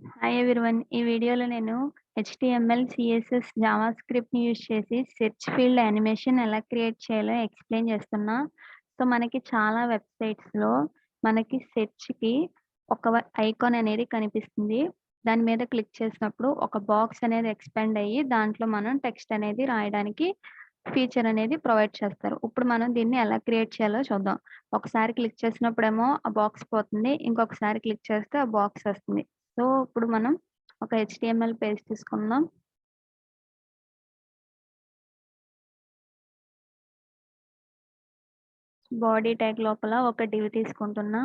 Hi everyone. ఈ వీడియోలో నేను HTML CSS జావాస్క్రిప్ట్‌ని యూజ్ చేసి సెర్చ్ ఫీల్డ్ యానిమేషన్ ఎలా క్రియేట్ చేయాలో ఎక్స్‌ప్లెయిన్ చేస్తున్నా. సో, మనకి చాలా వెబ్‌సైట్స్‌లో మనకి సెర్చ్‌కి ఒక ఐకాన్ అనేది కనిపిస్తుంది. దాని మీద క్లిక్ చేసినప్పుడు ఒక బాక్స్ అనేది ఎక్స్‌పాండ్ అయ్యి దాంట్లో మనం టెక్స్ట్ అనేది రాయడానికి ఫీచర్ అనేది ప్రొవైడ్ చేస్తారు. ఇప్పుడు మనం దీన్ని ఎలా క్రియేట్ చేయాలో చూద్దాం. ఒకసారి క్లిక్ చేసినప్పుడేమో ఆ బాక్స్ పోతుంది. ఇంకొకసారి క్లిక్ చేస్తే ఆ బాక్స్ వస్తుంది. సో, ఇప్పుడు మనం ఒక HTML పేజ్ తీసుకుందాం. బాడీ ట్యాగ్ లోపల ఒక డివ్ తీసుకుంటున్నా.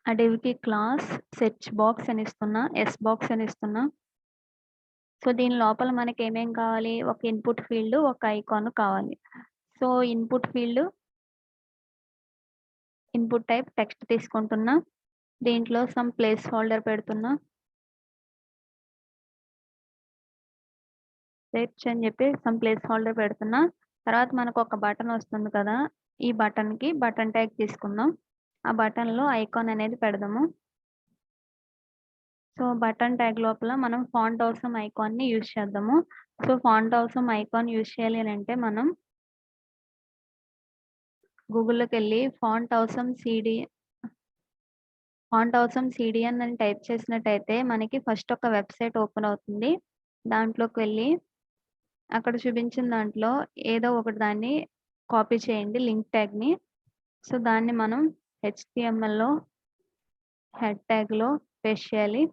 ఆ డివ్‌కి క్లాస్ సెర్చ్ బాక్స్ అని ఇస్తున్నా. బాక్స్ అని ఇస్తున్నా. సో, దీని లోపల మనకేమేం కావాలి? ఒక ఇన్‌పుట్ ఫీల్డ్, ఒక ఐకాన్ కావాలి. సో, ఇన్‌పుట్ టైప్ టెక్స్ట్ తీసుకుంటున్నా. దీంట్లో సమ్ ప్లేస్ హోల్డర్ పెడుతున్నా. సెర్చ్ అని చెప్పి సమ్ ప్లేస్ హోల్డర్ పెడుతున్నా. తర్వాత మనకొక బటన్ వస్తుంది కదా! ఈ బటన్‌కి బటన్ ట్యాగ్ తీసుకుందాం. ఆ బటన్‌లో ఐకాన్ అనేది పెడదాము. సో, బటన్ ట్యాగ్ లోపల మనం ఫాంట్ అవసరం ఐకాన్‌ని యూజ్ చేద్దాము. సో, ఫాంట్ అవసరం ఐకాన్ యూజ్ చేయాలి అనంటే మనం గూగుల్‌లోకెళ్ళి ఫాంట్ అవసరం సీడీఎన్ అని టైప్ చేసినట్టయితే మనకి ఫస్ట్ ఒక వెబ్‌సైట్ ఓపెన్ అవుతుంది. దాంట్లోకి వెళ్లి అక్కడ చూపించిన దాంట్లో ఏదో ఒకటి దాన్ని కాపీ చేయండి లింక్ ట్యాగ్‌ని. సో, దాన్ని మనం HTMLలో హెడ్ ట్యాగ్‌లో పేస్ట్ చేయాలి.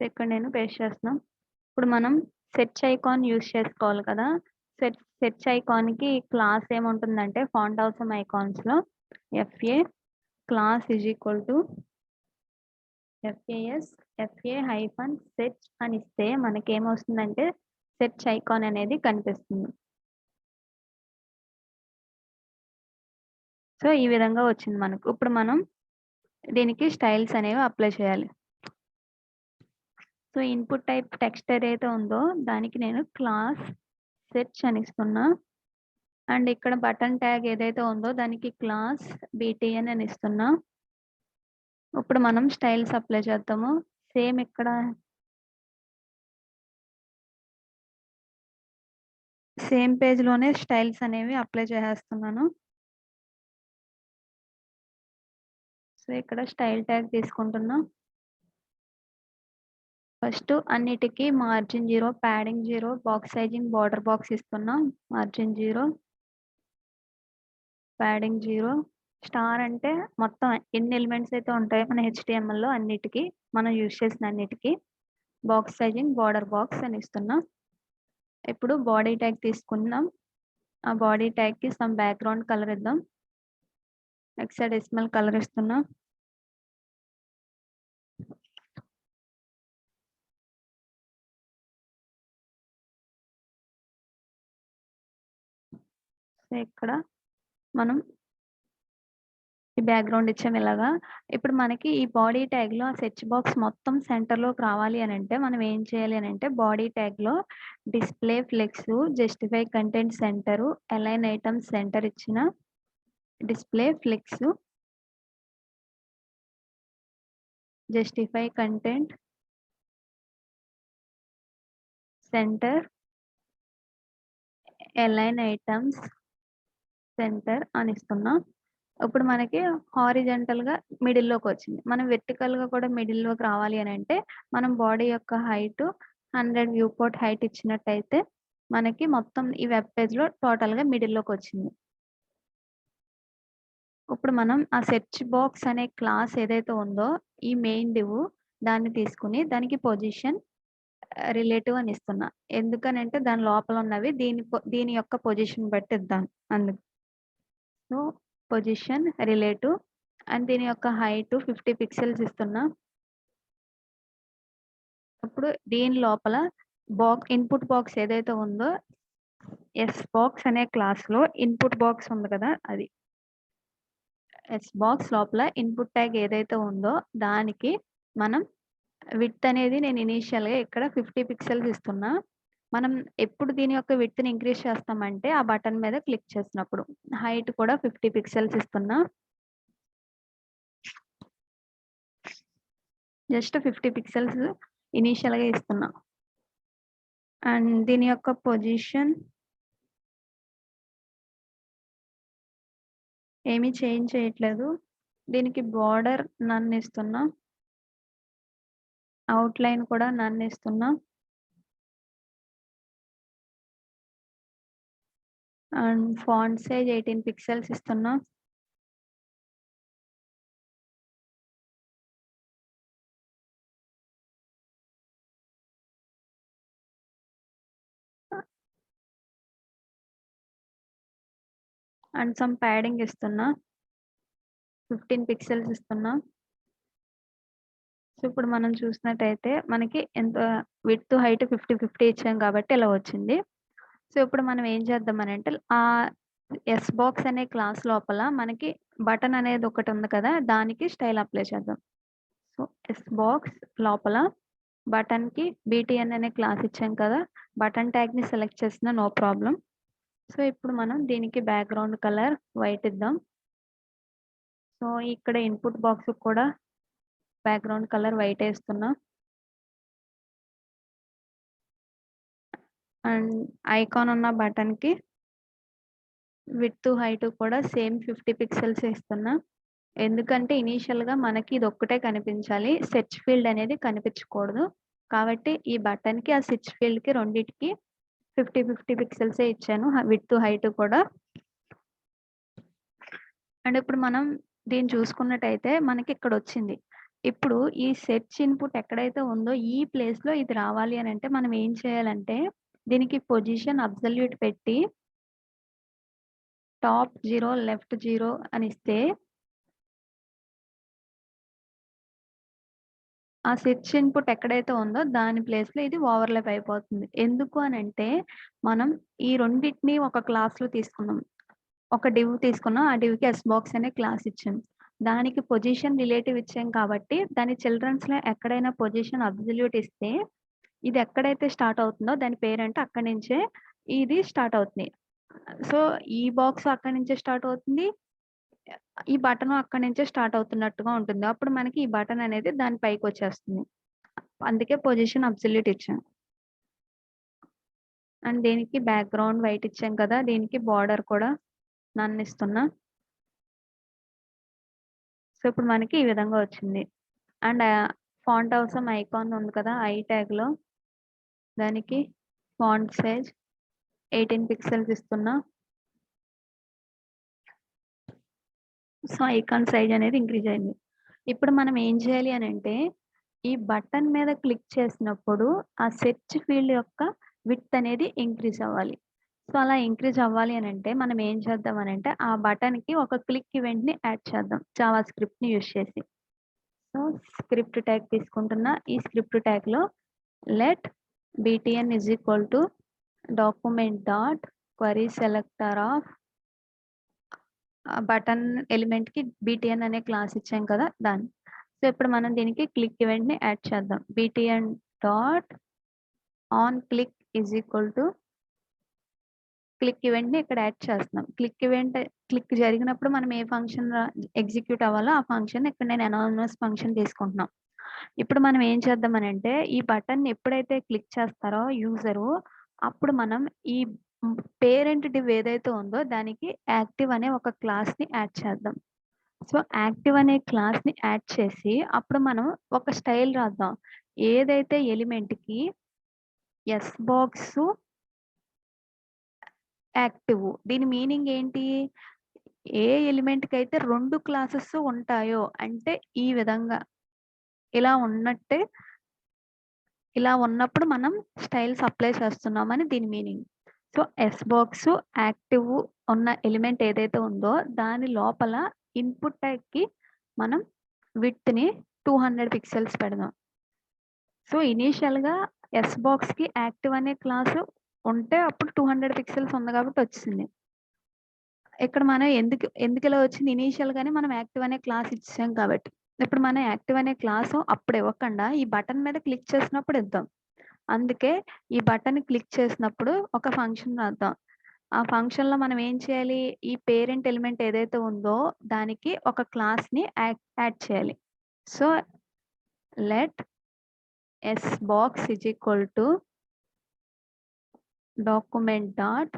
ఇక్కడ నేను పేస్ట్ చేస్తున్నా. ఇప్పుడు మనం సెర్చ్ ఐకాన్ యూజ్ చేసుకోవాలి కదా! సెర్చ్ ఐకాన్‌కి క్లాస్ ఏముంటుందంటే ఫాంట్ అవసరం ఐకాన్స్‌లో FA class is equal to FAS FA-సెర్చ్ అని ఇస్తే మనకేమొస్తుందంటే సెర్చ్ ఐకాన్ అనేది కనిపిస్తుంది. సో, ఈ విధంగా వచ్చింది మనకు. ఇప్పుడు మనం దీనికి స్టైల్స్ అనేవి అప్లై చేయాలి. సో, ఇన్‌పుట్ టైప్ టెక్స్ట్ ఏదైతే ఉందో దానికి నేను క్లాస్ సెర్చ్ అని ఇస్తున్నా. అండ్ ఇక్కడ బటన్ ట్యాగ్ ఏదైతే ఉందో దానికి క్లాస్ BTN అని ఇస్తున్నా. ఇప్పుడు మనం స్టైల్స్ అప్లై చేద్దాము. సేమ్ ఇక్కడ సేమ్ పేజ్‌లోనే స్టైల్స్ అనేవి అప్లై చేసేస్తున్నాను. సో, ఇక్కడ స్టైల్ ట్యాగ్ తీసుకుంటున్నా. ఫస్ట్ అన్నిటికి margin 0, padding 0, box sizing border box ఇస్తున్నా. మార్జిన్ 0, ప్యాడింగ్ 0, స్టార్ అంటే మొత్తం ఎన్ని ఎలిమెంట్స్ అయితే ఉంటాయో మన HTMLలో అన్నిటికి మనం యూజ్ చేసిన అన్నిటికి బాక్స్ సైజింగ్ బోర్డర్ బాక్స్ అని ఇస్తున్నా. ఇప్పుడు బాడీ ట్యాగ్ తీసుకుందాం. ఆ బాడీ ట్యాగ్‌కి సమ్ బ్యాక్‌గ్రౌండ్ కలర్ ఇద్దాం. హెక్సాడెసిమల్ కలర్ ఇస్తున్నా. సో, ఇక్కడ మనం ఈ బ్యాక్‌గ్రౌండ్ ఇచ్చాం ఇలాగా. ఇప్పుడు మనకి ఈ బాడీ ట్యాగ్‌లో ఆ సెర్చ్ బాక్స్ మొత్తం సెంటర్‌లోకి రావాలి అనంటే మనం ఏం చేయాలి అనంటే బాడీ ట్యాగ్‌లో display flex, justify content center, align items center ఇచ్చిన display flex, justify content center, align items center అని ఇస్తున్నా. ఇప్పుడు మనకి హారిజాంటల్‌గా మిడిల్‌లోకొచ్చింది. మనం వెర్టికల్‌గా కూడా మిడిల్‌లోకి రావాలి అనంటే, మనం బాడీ యొక్క హైట్ 100 వ్యూ పోర్ట్ హైట్ ఇచ్చినట్టయితే, మనకి మొత్తం ఈ వెబ్ పేజ్‌లో టోటల్‌గా మిడిల్‌లోకొచ్చింది. ఇప్పుడు మనం ఆ సెర్చ్ బాక్స్ అనే క్లాస్ ఏదైతే ఉందో, ఈ మెయిన్ డివ్ దాన్ని తీసుకొని దానికి పొజిషన్ రిలేటివ్ అని ఇస్తున్నా. ఎందుకనంటే దాని లోపల ఉన్నవి దీని యొక్క పొజిషన్ బట్టి ఇద్దాం అందుకు. సో, పొజిషన్ రిలేటివ్ అండ్ దీని యొక్క హైట్ 50 పిక్సెల్స్ ఇస్తున్నా. ఇప్పుడు దీని లోపల ఇన్‌పుట్ బాక్స్ ఏదైతే ఉందో బాక్స్ అనే క్లాస్‌లో ఇన్‌పుట్ బాక్స్ ఉంది కదా! అది. బాక్స్ లోపల ఇన్‌పుట్ ట్యాగ్ ఏదైతే ఉందో దానికి మనం విడ్త్ అనేది నేను ఇనీషియల్‌గా ఇక్కడ 50 పిక్సెల్స్ ఇస్తున్నా. మనం ఎప్పుడు దీని యొక్క విడ్త్‌ని ఇంక్రీజ్ చేస్తామంటే ఆ బటన్ మీద క్లిక్ చేసినప్పుడు. హైట్ కూడా 50 పిక్సెల్స్ ఇస్తున్నా. జస్ట్ 50 పిక్సెల్స్ ఇనీషియల్‌గా ఇస్తున్నా. అండ్ దీని యొక్క పొజిషన్ ఏమీ చేంజ్ చేయట్లేదు. దీనికి బోర్డర్ నన్ ఇస్తున్నా. అవుట్‌లైన్ కూడా నన్ ఇస్తున్నా. అండ్ ఫాంట్ సైజ్ 18 పిక్సెల్స్ ఇస్తున్నా. అండ్ సమ్ ప్యాడింగ్ ఇస్తున్నా. 15 పిక్సెల్స్ ఇస్తున్నా. సో, ఇప్పుడు మనం చూసినట్టయితే మనకి ఎంత విడ్త్, హైట్ 50, 50 ఇచ్చాం కాబట్టి ఇలా వచ్చింది. సో, ఇప్పుడు మనం ఏం చేద్దామనంటే ఎస్ బాక్స్ అనే క్లాస్ లోపల మనకి బటన్ అనేది ఒకటి ఉంది కదా! దానికి స్టైల్ అప్లై చేద్దాం. సో, ఎస్ బాక్స్ లోపల బటన్‌కి బీటీఎన్ అనే క్లాస్ ఇచ్చాం కదా! బటన్ ట్యాగ్‌ని సెలెక్ట్ చేసినా నో ప్రాబ్లమ్. సో, ఇప్పుడు మనం దీనికి బ్యాక్‌గ్రౌండ్ కలర్ వైట్ ఇద్దాం. సో, ఇక్కడ ఇన్‌పుట్ బాక్స్‌కి కూడా బ్యాక్‌గ్రౌండ్ కలర్ వైట్ ఏస్తున్నా. అండ్ ఐకాన్ ఉన్న బటన్‌కి విడ్త్, హైట్ కూడా సేమ్ 50 పిక్సెల్స్ ఇస్తున్నా. ఎందుకంటే ఇనీషియల్‌గా మనకి ఇదొక్కటే కనిపించాలి. సెర్చ్ ఫీల్డ్ అనేది కనిపించకూడదు. కాబట్టి ఈ బటన్‌కి, ఆ సెర్చ్ ఫీల్డ్‌కి రెండిటికి 50, 50 పిక్సెల్సే ఇచ్చాను. విడ్త్, హైట్ కూడా. అండ్ ఇప్పుడు మనం దీన్ని చూసుకున్నట్టయితే మనకి ఇక్కడొచ్చింది. ఇప్పుడు ఈ సెర్చ్ ఇన్‌పుట్ ఎక్కడైతే ఉందో ఈ ప్లేస్‌లో ఇది రావాలి అనంటే మనం ఏం చేయాలంటే దీనికి పొజిషన్ అబ్సల్యూట్ పెట్టి టాప్ 0, లెఫ్ట్ 0 అని ఇస్తే ఆ సెర్చ్ ఇన్‌పుట్ ఎక్కడైతే ఉందో దాని ప్లేస్‌లో ఇది ఓవర్‌లాప్ అయిపోతుంది. ఎందుకు అనంటే మనం ఈ రెండిటిని ఒక క్లాస్‌లో తీసుకున్నాం. ఒక డివ్ తీసుకున్నాం. ఆ డివ్‌కి ఎస్ బాక్స్ అనే క్లాస్ ఇచ్చాం. దానికి పొజిషన్ రిలేటివ్ ఇచ్చాం కాబట్టి దాని చిల్డ్రన్స్‌లో ఎక్కడైనా పొజిషన్ అబ్సల్యూట్ ఇస్తే ఇది ఎక్కడైతే స్టార్ట్ అవుతుందో దాని పేరంటే అక్కడి నుంచే ఇది స్టార్ట్ అవుతుంది. సో, ఈ బాక్స్ అక్కడి నుంచే స్టార్ట్ అవుతుంది. ఈ బటను అక్కడి నుంచే స్టార్ట్ అవుతున్నట్టుగా ఉంటుంది. అప్పుడు మనకి ఈ బటన్ అనేది దాని పైకొచ్చేస్తుంది. అందుకే పొజిషన్ అబ్సల్యూట్ ఇచ్చాం. అండ్ దీనికి బ్యాక్‌గ్రౌండ్ వైట్ ఇచ్చాం కదా! దీనికి బోర్డర్ కూడా నన్ ఇస్తున్నా. సో, ఇప్పుడు మనకి ఈ విధంగా వచ్చింది. అండ్ ఫాంట్ అవసరం ఐకాన్ ఉంది కదా! ఐ ట్యాగ్‌లో దానికి ఫాంట్ సైజ్ 18 పిక్సెల్స్ ఇస్తున్నా. సో, ఐకాన్ సైజ్ అనేది ఇంక్రీజ్ అయింది. ఇప్పుడు మనం ఏం చేయాలి అనంటే, ఈ బటన్ మీద క్లిక్ చేసినప్పుడు ఆ సెర్చ్ ఫీల్డ్ యొక్క విడ్త్ అనేది ఇంక్రీజ్ అవ్వాలి. సో, అలా ఇంక్రీజ్ అవ్వాలి అనంటే మనం ఏం చేద్దాం అనంటే, ఆ బటన్‌కి ఒక క్లిక్ ఈవెంట్‌ని యాడ్ చేద్దాం జావాస్క్రిప్ట్‌ని యూజ్ చేసి. సో, స్క్రిప్ట్ ట్యాగ్ తీసుకుంటున్నా. ఈ స్క్రిప్ట్ ట్యాగ్‌లో let btn is equal to document dot query selector of button ఎలిమెంట్‌కి బీటీఎన్ అనే క్లాస్ ఇచ్చాం కదా! దాన్ని. సో, ఇప్పుడు మనం దీనికి క్లిక్ ఈవెంట్‌ని యాడ్ చేద్దాం. btn dot on click is equal to click ఈవెంట్‌ని ఇక్కడ యాడ్ చేస్తున్నాం. క్లిక్ జరిగినప్పుడు మనం ఏ ఫంక్షన్ ఎగ్జిక్యూట్ అవ్వాలో ఆ ఫంక్షన్ ఇక్కడ నేను అనానిమస్ ఫంక్షన్ తీసుకుంటున్నాం. ఇప్పుడు మనం ఏం చేద్దామనంటే ఈ బటన్‌ని ఎప్పుడైతే క్లిక్ చేస్తారో యూజరు అప్పుడు మనం ఈ పేరెంట్ డివ్ ఏదైతే ఉందో దానికి యాక్టివ్ అనే ఒక క్లాస్‌ని యాడ్ చేద్దాం. సో, యాక్టివ్ అనే క్లాస్‌ని యాడ్ చేసి అప్పుడు మనం ఒక స్టైల్ రాద్దాం. ఏదైతే ఎలిమెంట్‌కి యెస్ బాక్సు యాక్టివ్. దీని మీనింగ్ ఏంటి? ఏ ఎలిమెంట్‌కైతే 2 క్లాసెస్ ఉంటాయో అంటే ఈ విధంగా ఇలా ఉన్నట్టే ఇలా ఉన్నప్పుడు మనం స్టైల్స్ అప్లై చేస్తున్నామని దీని meaning. So, yes box active ఉన్న ఎలిమెంట్ ఏదైతే ఉందో దాని లోపల ఇన్‌పుట్ ట్యాగ్‌కి మనం విడ్త్‌ని 200 పిక్సెల్స్ పెడదాం. సో, ఇనీషియల్‌గా యెస్ బాక్స్‌కి యాక్టివ్ అనే క్లాసు ఉంటే అప్పుడు 200 పిక్సెల్స్ ఉంది కాబట్టి వచ్చింది. ఇక్కడ మనం ఎందుకిలా వచ్చింది ఇనీషియల్‌గానే మనం యాక్టివ్ అనే క్లాస్ ఇచ్చేసాం కాబట్టి. ఇప్పుడు మనం యాక్టివ్ అనే క్లాసు అప్పుడు ఇవ్వకుండా ఈ బటన్ మీద క్లిక్ చేసినప్పుడు ఇద్దాం. అందుకే ఈ బటన్ క్లిక్ చేసినప్పుడు ఒక ఫంక్షన్ రాద్దాం. ఆ ఫంక్షన్‌లో మనం ఏం చేయాలి? ఈ పేరెంట్ ఎలిమెంట్ ఏదైతే ఉందో దానికి ఒక క్లాస్‌ని యాడ్ చేయాలి. So, let s box is equal to document dot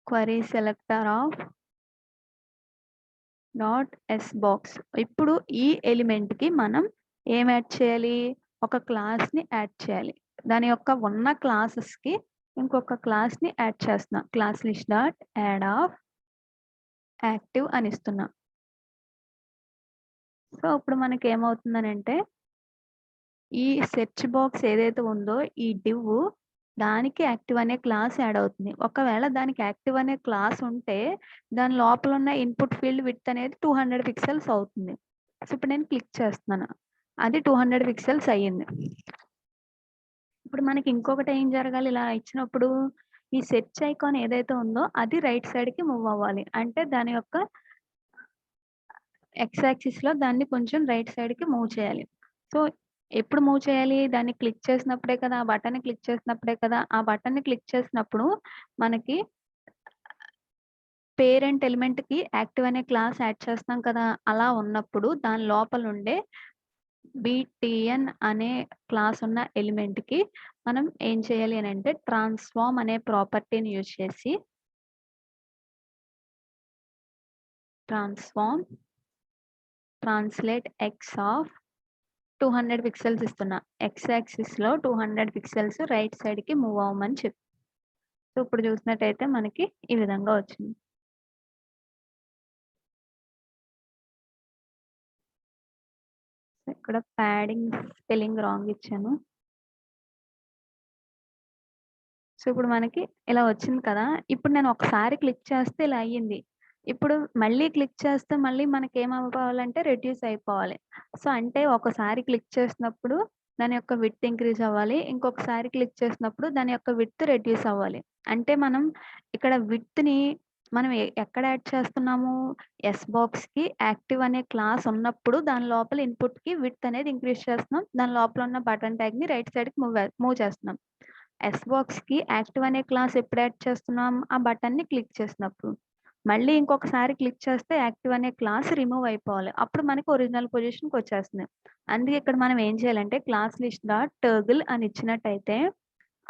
query selector of dot yes box. ఇప్పుడు ఈ ఎలిమెంట్‌కి మనం ఏం యాడ్ చేయాలి? ఒక క్లాస్‌ని యాడ్ చేయాలి. దాని యొక్క ఉన్న క్లాసెస్‌కి ఇంకొక క్లాస్‌ని యాడ్ చేస్తున్నా. Class list dot add of active అని ఇస్తున్నా. సో, ఇప్పుడు మనకేమవుతుందనంటే ఈ సెర్చ్ బాక్స్ ఏదైతే ఉందో ఈ డివ్ దానికి యాక్టివ్ అనే క్లాస్ యాడ్ అవుతుంది. ఒకవేళ దానికి యాక్టివ్ అనే క్లాస్ ఉంటే దాని లోపల ఉన్న ఇన్‌పుట్ ఫీల్డ్ విడ్త్ అనేది 200 పిక్సెల్స్ అవుతుంది. సో, ఇప్పుడు నేను క్లిక్ చేస్తున్నాను. అది 200 పిక్సెల్స్ అయ్యింది. ఇప్పుడు మనకి ఇంకొకటి ఏం జరగాలి ఇలా ఇచ్చినప్పుడు ఈ సెర్చ్ ఐకాన్ ఏదైతే ఉందో అది రైట్ సైడ్‌కి మూవ్ అవ్వాలి. అంటే దాని యొక్క ఎక్స్ యాక్సిస్‌లో దాన్ని కొంచెం రైట్ సైడ్‌కి మూవ్ చేయాలి. సో, ఎప్పుడు మూవ్ చేయాలి? దాన్ని క్లిక్ చేసినప్పుడే కదా! ఆ బటన్‌ని క్లిక్ చేసినప్పుడే కదా! ఆ బటన్‌ని క్లిక్ చేసినప్పుడు మనకి పేరెంట్ ఎలిమెంట్‌కి యాక్టివ్ అనే క్లాస్ యాడ్ చేస్తాం కదా! అలా ఉన్నప్పుడు దాని లోపలుండే బీటీఎన్ అనే క్లాస్ ఉన్న ఎలిమెంట్‌కి మనం ఏం చేయాలి అనంటే ట్రాన్స్‌ఫార్మ్ అనే ప్రాపర్టీని యూజ్ చేసి transform translate X of 200 pixels ఇస్తున్నా. ఎక్స్ యాక్సిస్‌లో 200 పిక్సెల్స్ రైట్ సైడ్‌కి మూవ్ అవ్వమని సో, ఇప్పుడు చూసినట్టయితే మనకి ఈ విధంగా వచ్చింది. ఇక్కడ ప్యాడింగ్ స్పెల్లింగ్ రాంగ్ ఇచ్చాను. సో, ఇప్పుడు మనకి ఇలా వచ్చింది కదా! ఇప్పుడు నేను ఒకసారి క్లిక్ చేస్తే ఇలా అయ్యింది. ఇప్పుడు మళ్ళీ క్లిక్ చేస్తే మళ్ళీ మనకేమవ్వాలంటే రెడ్యూస్ అయిపోవాలి. సో, అంటే ఒకసారి క్లిక్ చేసినప్పుడు దాని యొక్క విడ్త్ ఇంక్రీజ్ అవ్వాలి. ఇంకొకసారి క్లిక్ చేసినప్పుడు దాని యొక్క విడ్త్ రెడ్యూస్ అవ్వాలి. అంటే మనం ఇక్కడ విడ్త్‌ని మనం ఎక్కడ యాడ్ చేస్తున్నాము? యెస్ బాక్స్‌కి యాక్టివ్ అనే క్లాస్ ఉన్నప్పుడు దాని లోపల ఇన్‌పుట్‌కి విడ్త్ అనేది ఇంక్రీజ్ చేస్తున్నాం. దాని లోపల ఉన్న బటన్ ట్యాగ్‌ని రైట్ సైడ్‌కి మూవ్ చేస్తున్నాం. యెస్ బాక్స్‌కి యాక్టివ్ అనే క్లాస్ ఎప్పుడు యాడ్ చేస్తున్నాం? ఆ బటన్‌ని క్లిక్ చేసినప్పుడు. మళ్ళీ ఇంకొకసారి క్లిక్ చేస్తే యాక్టివ్ అనే క్లాస్ రిమూవ్ అయిపోవాలి. అప్పుడు మనకి ఒరిజినల్ పొజిషన్‌కొచ్చేస్తుంది. అందుకే ఇక్కడ మనం ఏం చేయాలంటే క్లాస్ లిస్ట్ డాట్ టర్గిల్ అని ఇచ్చినట్టయితే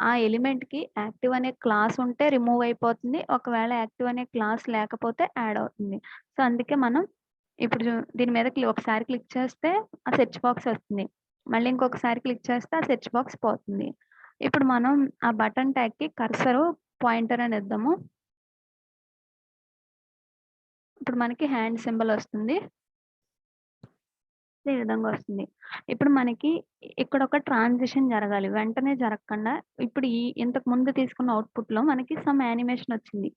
ఆ ఎలిమెంట్‌కి యాక్టివ్ అనే క్లాస్ ఉంటే రిమూవ్ అయిపోతుంది. ఒకవేళ యాక్టివ్ అనే క్లాస్ లేకపోతే యాడ్ అవుతుంది. సో, అందుకే మనం ఇప్పుడు దీని మీద ఒకసారి క్లిక్ చేస్తే ఆ సెర్చ్ బాక్స్ వస్తుంది. మళ్ళీ ఇంకొకసారి క్లిక్ చేస్తే ఆ సెర్చ్ బాక్స్ పోతుంది. ఇప్పుడు మనం ఆ బటన్ ట్యాగ్‌కి కర్సరు, పాయింటర్ అని ఇద్దాము. ఇప్పుడు మనకి హ్యాండ్ సింబల్ వస్తుంది. ఈ విధంగా వస్తుంది. ఇప్పుడు మనకి ఇక్కడ ఒక ట్రాన్సిషన్ జరగాలి. వెంటనే జరగకుండా ఇప్పుడు ఇంతకు ముందు తీసుకున్న అవుట్‌పుట్‌లో మనకి సమ్ యానిమేషన్ వచ్చింది.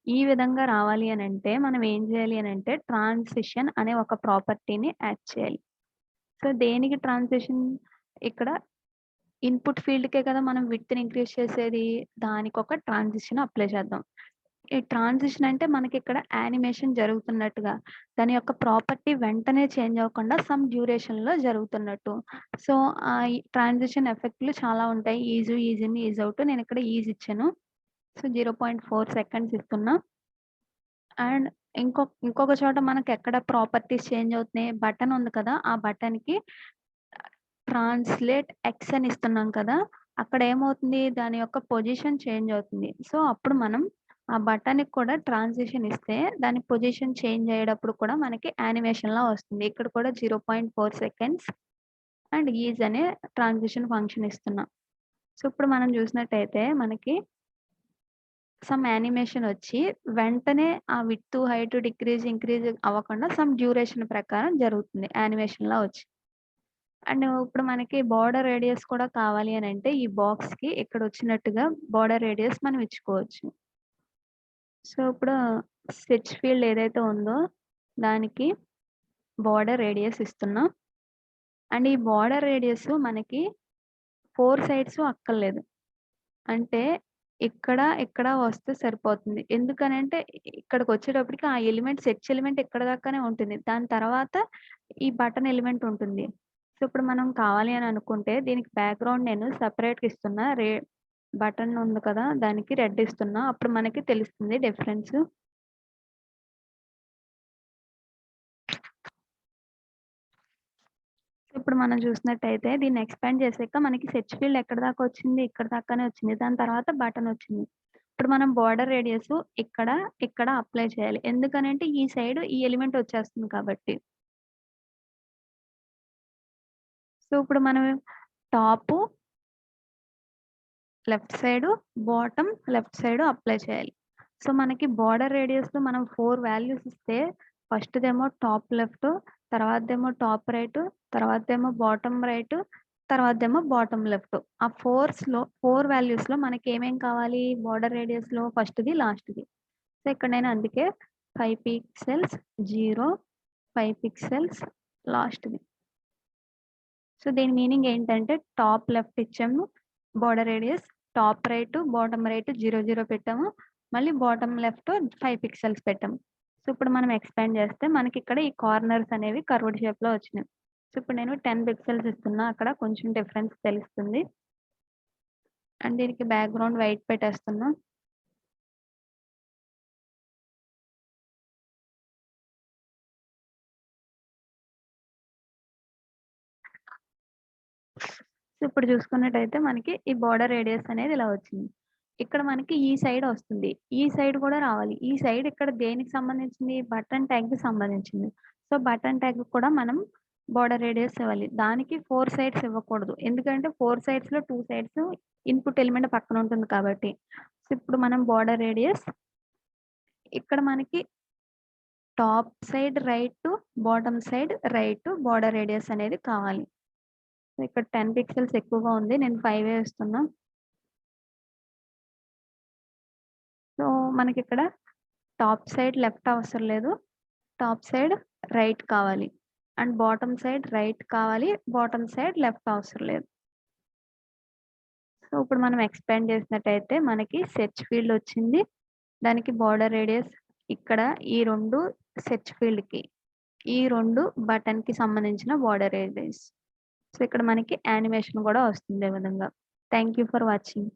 ఈ విధంగా రావాలి అనంటే మనం ఏం చేయాలి అనంటే ట్రాన్సిషన్ అనే ఒక ప్రాపర్టీని యాడ్ చేయాలి. సో, దేనికి ట్రాన్సిషన్? ఇక్కడ ఇన్‌పుట్ ఫీల్డ్‌కే కదా మనం విడ్త్‌ని ఇంక్రీజ్ చేసేది. దానికొక ట్రాన్సిషన్ అప్లై చేద్దాం. ఈ ట్రాన్సిషన్ అంటే మనకిక్కడ యానిమేషన్ జరుగుతున్నట్టుగా. దాని యొక్క ప్రాపర్టీ వెంటనే చేంజ్ అవ్వకుండా సమ్ డ్యూరేషన్‌లో జరుగుతున్నట్టు. సో, ఈ ట్రాన్సిషన్ ఎఫెక్ట్‌లు చాలా ఉంటాయి. Is in, is out. నేనిక్కడ ఈజ్ ఇచ్చాను. సో, 0.4 సెకండ్స్ ఇస్తున్నా. అండ్ ఇంకొక చోట మనకెక్కడ ప్రాపర్టీస్ చేంజ్ అవుతున్నాయి. బటన్ ఉంది కదా! ఆ బటన్‌కి ట్రాన్స్‌లేట్ ఎక్స్ అని ఇస్తున్నాం కదా! అక్కడ ఏమవుతుంది? దాని యొక్క పొజిషన్ చేంజ్ అవుతుంది. సో, అప్పుడు మనం ఆ బటన్‌కి కూడా ట్రాన్సిషన్ ఇస్తే దాని పొజిషన్ చేంజ్ అయ్యేటప్పుడు కూడా మనకి యానిమేషన్‌లా వస్తుంది. ఇక్కడ కూడా 0.4 సెకండ్స్ అండ్ ఈజ్ అనే ట్రాన్సిషన్ ఫంక్షన్ ఇస్తున్నా. సో, ఇప్పుడు మనం చూసినట్టయితే మనకి సమ్ యానిమేషన్ వచ్చి వెంటనే ఆ విడ్త్, హైట్ ఇంక్రీజ్ అవ్వకుండా సమ్ డ్యూరేషన్ ప్రకారం జరుగుతుంది. యానిమేషన్‌లా వచ్చి. అండ్ ఇప్పుడు మనకి బోర్డర్ రేడియస్ కూడా కావాలి అనంటే ఈ బాక్స్‌కి ఇక్కడొచ్చినట్టుగా బోర్డర్ రేడియస్ మనం ఇచ్చుకోవచ్చు. సో, ఇప్పుడు సెర్చ్ ఫీల్డ్ ఏదైతే ఉందో దానికి బోర్డర్ రేడియస్ ఇస్తున్నా. అండ్ ఈ బోర్డర్ రేడియస్ మనకి 4 సైడ్స్ అక్కర్లేదు. అంటే ఇక్కడ వస్తే సరిపోతుంది. ఎందుకనంటే ఇక్కడికొచ్చేటప్పటికి ఆ ఎలిమెంట్ సెర్చ్ ఎలిమెంట్ ఇక్కడి దాకానే ఉంటుంది. దాని తర్వాత ఈ బటన్ ఎలిమెంట్ ఉంటుంది. సో, ఇప్పుడు మనం కావాలి అని అనుకుంటే దీనికి బ్యాక్‌గ్రౌండ్ నేను సెపరేట్‌గా ఇస్తున్నా. బటన్ ఉంది కదా! దానికి రెడ్ ఇస్తున్నా. అప్పుడు మనకి తెలుస్తుంది డిఫరెన్స్. ఇప్పుడు మనం చూసినట్టయితే దీన్ని ఎక్స్‌పాండ్ చేసాక మనకి సెర్చ్ ఫీల్డ్ ఎక్కడి దాకా వచ్చింది? ఇక్కడ దాకానే వచ్చింది. దాని తర్వాత బటన్ వచ్చింది. ఇప్పుడు మనం బోర్డర్ రేడియస్ ఇక్కడ, ఇక్కడ అప్లై చేయాలి. ఎందుకనంటే ఈ సైడ్ ఈ ఎలిమెంట్ వచ్చేస్తుంది కాబట్టి. సో, ఇప్పుడు మనం top left side, bottom left side apply చేయాలి. సో, మనకి బోర్డర్ రేడియస్‌లో మనం 4 వాల్యూస్ ఇస్తే ఫస్ట్‌దేమో టాప్ లెఫ్ట్, తర్వాతదేమో టాప్ రైట్, తర్వాతదేమో బాటమ్ రైట్, తర్వాతదేమో బాటమ్ లెఫ్ట్. ఆ 4 వాల్యూస్‌లో మనకేమేం కావాలి బోర్డర్ రేడియస్‌లో ఫస్ట్‌ది, లాస్ట్‌ది. సో, ఇక్కడ నేను అందుకే 5 పిక్సెల్స్ 0, 5 పిక్సెల్స్ లాస్ట్‌ది. సో, దీని మీనింగ్ ఏంటంటే టాప్ లెఫ్ట్ ఇచ్చాము. Border radius top right, bottom right 0, 0 పెట్టాము. మళ్ళీ బాటమ్ లెఫ్ట్ 5 పిక్సెల్స్ పెట్టాము. సో, ఇప్పుడు మనం ఎక్స్‌పాండ్ చేస్తే మనకిక్కడ ఈ కార్నర్స్ అనేవి కర్వ్డ్ షేప్‌లో వచ్చినాయి. సో, ఇప్పుడు నేను 10 పిక్సెల్స్ ఇస్తున్నా. అక్కడ కొంచెం డిఫరెన్స్ తెలుస్తుంది. అండ్ దీనికి బ్యాక్‌గ్రౌండ్ వైట్ పెట్టేస్తున్నా. సో, ఇప్పుడు చూసుకున్నట్టయితే మనకి ఈ బోర్డర్ రేడియస్ అనేది ఇలా వచ్చింది. ఇక్కడ మనకి ఈ సైడ్ వస్తుంది. ఈ సైడ్ కూడా రావాలి. ఈ సైడ్ ఇక్కడ దేనికి సంబంధించింది? బటన్ ట్యాగ్‌కి సంబంధించింది. సో, బటన్ ట్యాగ్‌కి కూడా మనం బోర్డర్ రేడియస్ ఇవ్వాలి. దానికి 4 సైడ్స్ ఇవ్వకూడదు. ఎందుకంటే 4 సైడ్స్‌లో 2 సైడ్స్ ఇన్‌పుట్ ఎలిమెంట్ పక్కన ఉంటుంది కాబట్టి. సో, ఇప్పుడు మనం బోర్డర్ రేడియస్ ఇక్కడ మనకి top side right, bottom side right border radius అనేది కావాలి. సో, ఇక్కడ 10 పిక్సెల్స్ ఎక్కువగా ఉంది. నేను 5 ఇస్తున్నా. సో, మనకిక్కడ టాప్ సైడ్ లెఫ్ట్ అవసరం లేదు. టాప్ సైడ్ రైట్ కావాలి. అండ్ బాటమ్ సైడ్ రైట్ కావాలి. బాటమ్ సైడ్ లెఫ్ట్ అవసరం లేదు. సో, ఇప్పుడు మనం ఎక్స్‌పాండ్ చేసినట్టయితే మనకి సెర్చ్ ఫీల్డ్ వచ్చింది. దానికి బోర్డర్ రేడియస్ ఇక్కడ ఈ 2 సెర్చ్ ఫీల్డ్‌కి, ఈ 2 బటన్‌కి సంబంధించిన బోర్డర్ రేడియస్. సో, ఇక్కడ మనకి యానిమేషన్ కూడా వస్తుంది ఈ విధంగా. Thank you for watching.